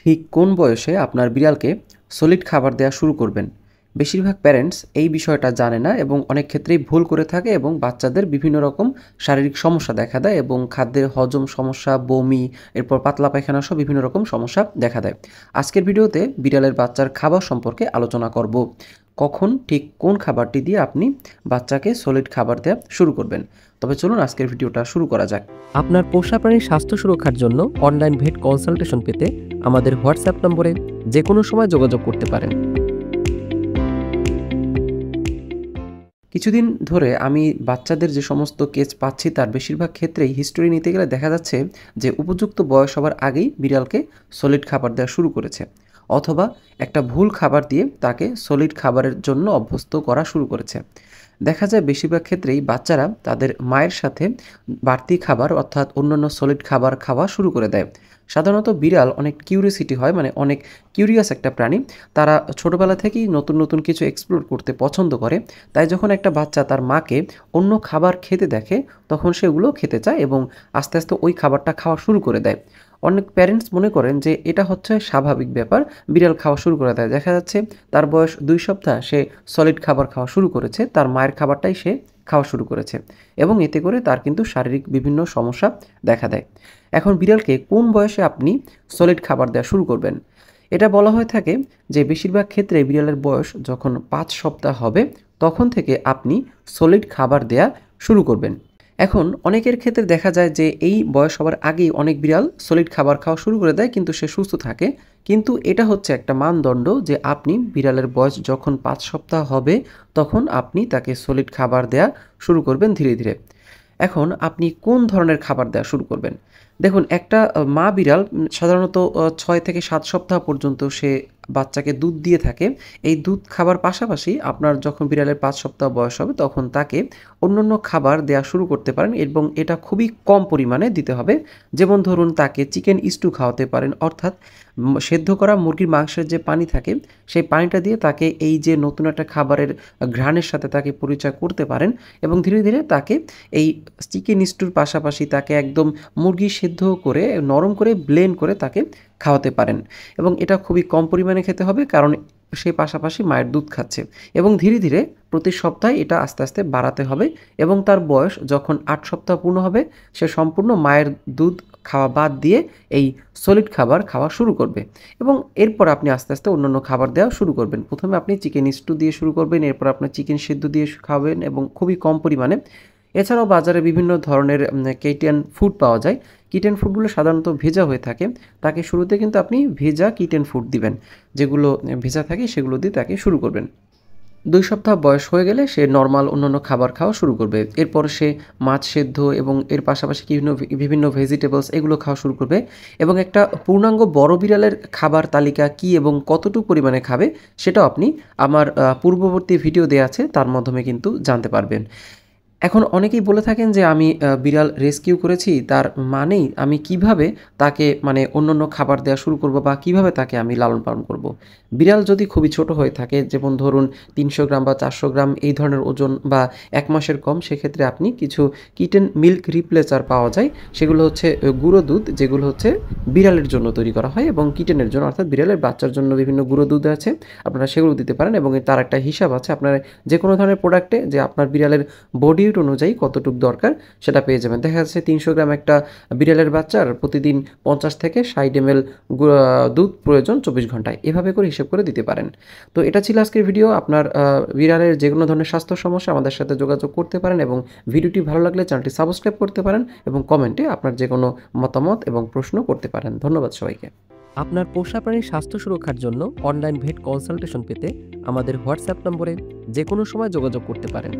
ঠিক কোন বয়সে আপনার বিড়ালকে সলিড খাবার দেওয়া শুরু করবেন? বেশিরভাগ প্যারেন্টস এই বিষয়টা জানে না এবং অনেক ক্ষেত্রেই ভুল করে থাকে এবং বাচ্চাদের বিভিন্ন রকম শারীরিক সমস্যা দেখা দেয় এবং খাদ্যের হজম সমস্যা, বমি, এরপর পাতলা পায়খানা সহ বিভিন্ন রকম সমস্যা দেখা দেয়। আজকের ভিডিওতে বিড়ালের বাচ্চার খাবার সম্পর্কে আলোচনা করব। কখন ঠিক কোন খাবারটি দিয়ে আপনি বাচ্চাকে সলিড খাবার দেওয়া শুরু করবেন। তবে চলুন আজকের ভিডিওটা শুরু করা যাক। আপনার পোষা প্রাণীর স্বাস্থ্য সুরক্ষার জন্য অনলাইন ভেট কনসালটেশন পেতে আমাদের হোয়াটসঅ্যাপ নম্বরে যে কোনো সময় যোগাযোগ করতে পারেন। কিছুদিন ধরে আমি বাচ্চাদের যে সমস্ত কেস পাচ্ছি তার বেশিরভাগ ক্ষেত্রেই হিস্টোরি নিতে গেলে দেখা যাচ্ছে যে উপযুক্ত বয়স হবার আগেই বিড়ালকে সলিড খাবার দেওয়া শুরু করেছে, অথবা একটা ভুল খাবার দিয়ে তাকে সলিড খাবারের জন্য অভ্যস্ত করা শুরু করেছে। দেখা যায় বেশিরভাগ ক্ষেত্রেই বাচ্চারা তাদের মায়ের সাথে বাড়তি খাবার অর্থাৎ অন্যান্য সলিড খাবার খাওয়া শুরু করে দেয়। সাধারণত বিড়াল অনেক কিউরিয়াসিটি হয়, মানে অনেক কিউরিয়াস একটা প্রাণী। তারা ছোটোবেলা থেকেই নতুন নতুন কিছু এক্সপ্লোর করতে পছন্দ করে। তাই যখন একটা বাচ্চা তার মাকে অন্য খাবার খেতে দেখে তখন সেগুলো খেতে চায় এবং আস্তে আস্তে ওই খাবারটা খাওয়া শুরু করে দেয়। অনেক প্যারেন্টস মনে করেন যে এটা হচ্ছে স্বাভাবিক ব্যাপার, বিড়াল খাওয়া শুরু করে দেয়। দেখা যাচ্ছে তার বয়স 2 সপ্তাহ, সে সলিড খাবার খাওয়া শুরু করেছে, তার মায়ের খাবারটাই সে খাওয়া শুরু করেছে এবং এতে করে তার কিন্তু শারীরিক বিভিন্ন সমস্যা দেখা দেয়। এখন বিড়ালকে কোন বয়সে আপনি সলিড খাবার দেওয়া শুরু করবেন? এটা বলা হয়ে থাকে যে বেশিরভাগ ক্ষেত্রে বিড়ালের বয়স যখন 5 সপ্তাহ হবে তখন থেকে আপনি সলিড খাবার দেয়া শুরু করবেন। এখন অনেকের ক্ষেত্রে দেখা যায় যে এই বয়স হবার আগেই অনেক বিড়াল সলিড খাবার খাওয়া শুরু করে দেয় কিন্তু সে সুস্থ থাকে। কিন্তু এটা হচ্ছে একটা মানদণ্ড যে আপনি বিড়ালের বয়স যখন 5 সপ্তাহ হবে তখন আপনি তাকে সলিড খাবার দেয়া শুরু করবেন ধীরে ধীরে। এখন আপনি কোন ধরনের খাবার দেওয়া শুরু করবেন? দেখুন, একটা মা বিড়াল সাধারণত 6 থেকে 7 সপ্তাহ পর্যন্ত সে বাচ্চাকে দুধ দিয়ে থাকে। এই দুধ খাবার পাশাপাশি আপনার যখন বিড়ালের 5 সপ্তাহ বয়স হবে তখন তাকে অন্যান্য খাবার দেয়া শুরু করতে পারেন এবং এটা খুবই কম পরিমাণে দিতে হবে। যেমন ধরুন, তাকে চিকেন স্টু খাওয়াতে পারেন, অর্থাৎ সেদ্ধ করা মুরগির মাংসের যে পানি থাকে সেই পানিটা দিয়ে তাকে এই যে নতুন একটা খাবারের ঘ্রাণের সাথে তাকে পরিচয় করতে পারেন এবং ধীরে ধীরে তাকে এই চিকেন স্টুর পাশাপাশি তাকে একদম মুরগি সেদ্ধ করে নরম করে ব্লেন্ড করে তাকে খাওয়াতে পারেন এবং এটা খুবই কম পরিমাণে খেতে হবে, কারণ সে পাশাপাশি মায়ের দুধ খাচ্ছে এবং ধীরে ধীরে প্রতি সপ্তাহে এটা আস্তে আস্তে বাড়াতে হবে এবং তার বয়স যখন 8 সপ্তাহ পূর্ণ হবে সে সম্পূর্ণ মায়ের দুধ খাওয়া বাদ দিয়ে এই সলিড খাবার খাওয়া শুরু করবে এবং এরপর আপনি আস্তে আস্তে অন্যান্য খাবার দেওয়া শুরু করবেন। প্রথমে আপনি চিকেন স্টু দিয়ে শুরু করবেন, এরপর আপনার চিকেন সেদ্ধ দিয়ে খাওয়াবেন এবং খুবই কম পরিমাণে। এছাড়াও বাজারে বিভিন্ন ধরনের কিটেন ফুড পাওয়া যায়। কিটেন ফুডগুলো সাধারণত ভেজা হয়ে থাকে। তাকে শুরুতে কিন্তু আপনি ভেজা কিটেন ফুড দিবেন, যেগুলো ভেজা থাকে সেগুলো দিয়ে তাকে শুরু করবেন। 2 সপ্তাহ বয়স হয়ে গেলে সে নর্মাল অন্যান্য খাবার খাওয়া শুরু করবে। এরপর সে মাছ সেদ্ধ এবং এর পাশাপাশি বিভিন্ন ভেজিটেবলস এগুলো খাওয়া শুরু করবে এবং একটা পূর্ণাঙ্গ বড় বিড়ালের খাবার তালিকা কী এবং কতটুকু পরিমাণে খাবে সেটাও আপনি আমার পূর্ববর্তী ভিডিও দেওয়া আছে তার মাধ্যমে কিন্তু জানতে পারবেন। এখন অনেকেই বলে থাকেন যে আমি বিড়াল রেস্কিউ করেছি, তার মানেই আমি কিভাবে তাকে অন্যান্য খাবার দেওয়া শুরু করব বা কিভাবে তাকে আমি লালন পালন করব। বিড়াল যদি খুবই ছোট হয়ে থাকে, যেমন ধরুন 300 গ্রাম বা 400 গ্রাম এই ধরনের ওজন বা 1 মাসের কম, সেক্ষেত্রে আপনি কিছু কিটেন মিল্ক রিপ্লেসার পাওয়া যায়। সেগুলো হচ্ছে গুঁড়ো দুধ, যেগুলো হচ্ছে বিড়ালের জন্য তৈরি করা হয় এবং কিটেনের জন্য অর্থাৎ বিড়ালের বাচ্চার জন্য বিভিন্ন গুঁড়ো দুধ আছে, আপনারা সেগুলো দিতে পারেন এবং তার একটা হিসাব আছে। আপনারা যে কোনো ধরনের প্রোডাক্টে যে আপনার বিড়ালের বডি ওয়েট অনুযায়ী কতটুকু দরকার সেটা পেয়ে যাবেন। দেখা যাচ্ছে 300 গ্রাম একটা বিড়ালের বাচ্চার প্রতিদিন 50 থেকে 60 ml দুধ প্রয়োজন 24 ঘন্টায়, এভাবে করে হিসেব করে দিতে পারেন। তো এটা ছিল আজকের ভিডিও। আপনার বিড়ালের যে কোনো ধরনের স্বাস্থ্য সমস্যা আমাদের সাথে যোগাযোগ করতে পারেন এবং ভিডিওটি ভালো লাগলে চ্যানেলটি সাবস্ক্রাইব করতে পারেন এবং কমেন্টে আপনার যে কোনো মতামত এবং প্রশ্ন করতে পারেন। ধন্যবাদ সবাইকে। আপনার পোষা প্রাণীর স্বাস্থ্য সুরক্ষার জন্য অনলাইন ভেট কনসালটেশন পেতে আমাদের হোয়াটসঅ্যাপ নম্বরে যে কোনো সময় যোগাযোগ করতে পারেন।